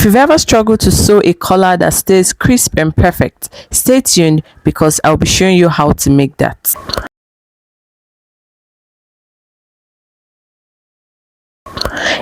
If you've ever struggled to sew a collar that stays crisp and perfect, stay tuned because I'll be showing you how to make that.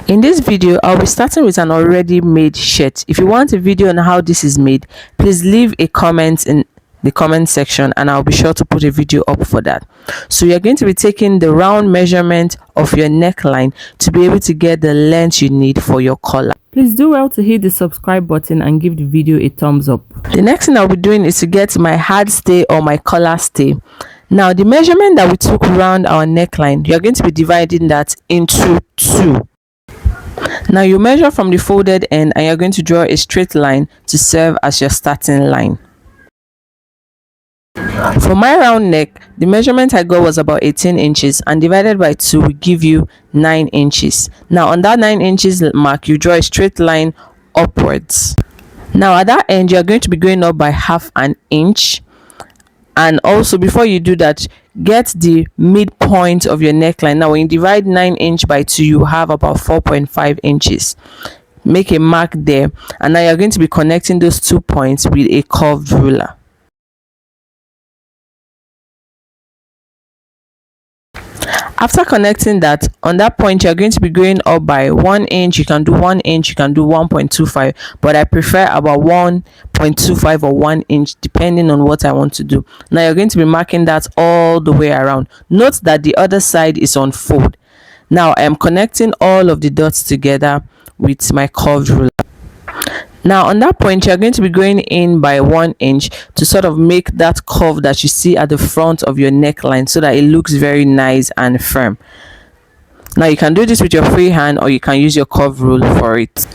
In this video, I'll be starting with an already made shirt. If you want a video on how this is made, please leave a comment in the comment section and I'll be sure to put a video up for that. So you're going to be taking the round measurement of your neckline to be able to get the length you need for your collar. Please do well to hit the subscribe button and give the video a thumbs up. The next thing I'll be doing is to get my hard stay or my collar stay. Now the measurement that we took around our neckline, you're going to be dividing that into 2. Now you measure from the folded end and you're going to draw a straight line to serve as your starting line. For my round neck, the measurement I got was about 18 inches and divided by 2 will give you 9 inches. Now on that 9 inches mark, you draw a straight line upwards. Now at that end, you're going to be going up by half an inch. And also before you do that, get the midpoint of your neckline. Now when you divide 9 inch by 2, you have about 4.5 inches. Make a mark there, and now you're going to be connecting those 2 points with a curved ruler. After connecting that, on that point you're going to be going up by 1 inch. You can do 1 inch, you can do 1.25, but I prefer about 1.25 or 1 inch depending on what I want to do. Now you're going to be marking that all the way around. Note that the other side is on fold. Now I am connecting all of the dots together with my curved ruler. Now on that point, you're going to be going in by 1 inch to sort of make that curve that you see at the front of your neckline so that it looks very nice and firm. Now you can do this with your free hand or you can use your curve rule for it.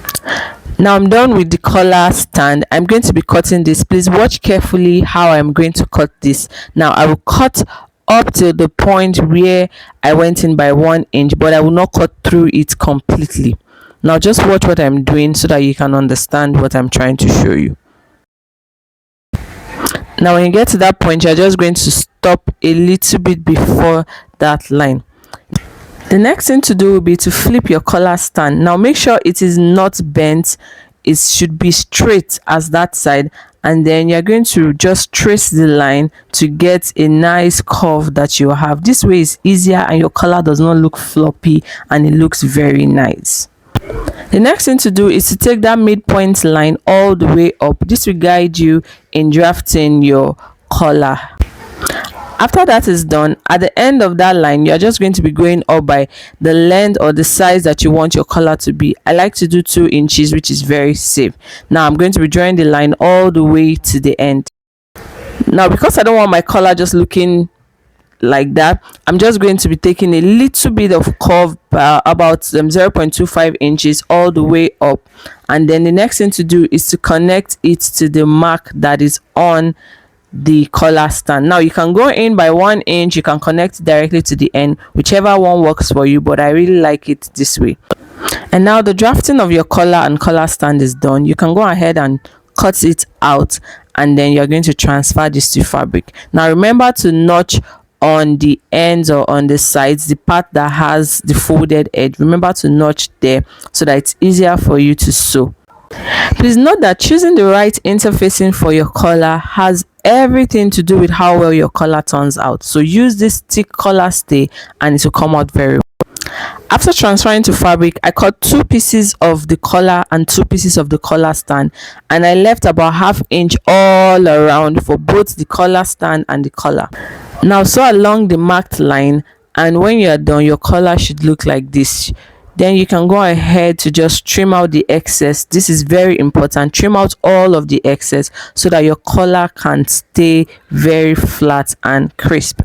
Now I'm done with the collar stand. I'm going to be cutting this. Please watch carefully how I'm going to cut this. Now I will cut up to the point where I went in by 1 inch, but I will not cut through it completely. Now just watch what I'm doing so that you can understand what I'm trying to show you. Now when you get to that point, you're just going to stop a little bit before that line. The next thing to do will be to flip your collar stand. Now make sure it is not bent. It should be straight as that side, and then you're going to just trace the line to get a nice curve that you have. This way is easier and your collar does not look floppy and it looks very nice. The next thing to do is to take that midpoint line all the way up. This will guide you in drafting your collar. After that is done, at the end of that line, you're just going to be going up by the length or the size that you want your collar to be. I like to do 2 inches, which is very safe. Now I'm going to be drawing the line all the way to the end. Now because I don't want my collar just looking like that, I'm just going to be taking a little bit of curve, about 0.25 inches all the way up, and then the next thing to do is to connect it to the mark that is on the collar stand. Now you can go in by 1 inch, you can connect directly to the end, whichever one works for you, but I really like it this way. And now the drafting of your collar and collar stand is done. You can go ahead and cut it out, and then you're going to transfer this to fabric. Now remember to notch on the ends or on the sides, the part that has the folded edge. Remember to notch there so that it's easier for you to sew. Please note that choosing the right interfacing for your collar has everything to do with how well your collar turns out. So use this thick collar stay and it will come out very well. After transferring to fabric, I cut 2 pieces of the collar and 2 pieces of the collar stand, and I left about ½ inch all around for both the collar stand and the collar. Now sew along the marked line, and when you are done, your collar should look like this. Then you can go ahead to just trim out the excess. This is very important. Trim out all of the excess so that your collar can stay very flat and crisp.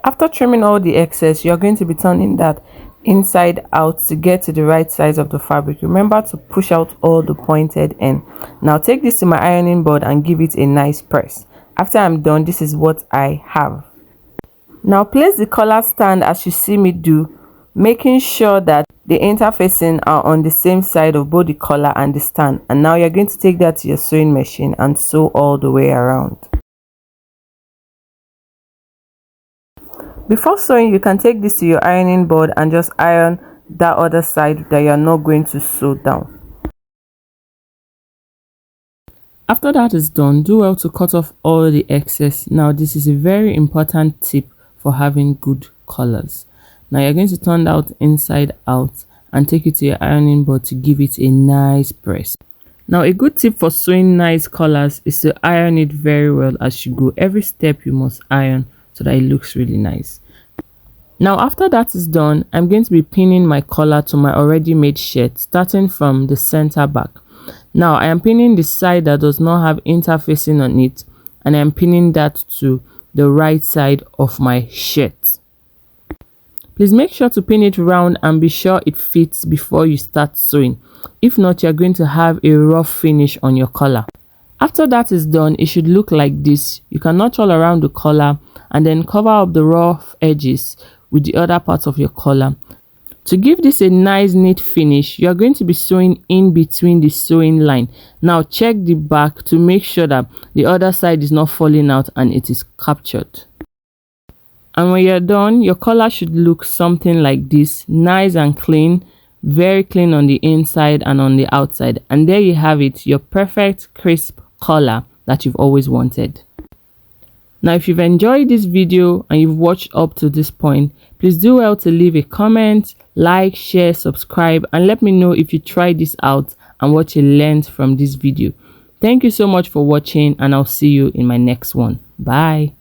After trimming all the excess, you're going to be turning that inside out to get to the right size of the fabric. Remember to push out all the pointed end. Now take this to my ironing board and give it a nice press. After I'm done, this is what I have. Now place the collar stand as you see me do, making sure that the interfacing are on the same side of both the collar and the stand. And now you're going to take that to your sewing machine and sew all the way around. Before sewing, you can take this to your ironing board and just iron that other side that you're not going to sew down. After that is done, do well to cut off all the excess. Now this is a very important tip for having good colors. Now you're going to turn that out inside out and take it to your ironing board to give it a nice press. Now a good tip for sewing nice colors is to iron it very well as you go. Every step you must iron so that it looks really nice. Now after that is done, I'm going to be pinning my collar to my already made shirt, starting from the center back. Now I am pinning the side that does not have interfacing on it, and I am pinning that to the right side of my shirt. Please make sure to pin it round and be sure it fits before you start sewing. If not, you're going to have a rough finish on your collar. After that is done, it should look like this. You can notch all around the collar and then cover up the rough edges with the other parts of your collar. To give this a nice neat finish, you are going to be sewing in between the sewing line. Now check the back to make sure that the other side is not falling out and it is captured. And when you're done, your collar should look something like this, nice and clean, very clean on the inside and on the outside. And there you have it, your perfect crisp collar that you've always wanted. Now if you've enjoyed this video and you've watched up to this point, please do well to leave a comment, like, share, subscribe, and let me know if you tried this out and what you learned from this video. Thank you so much for watching, and I'll see you in my next one. Bye.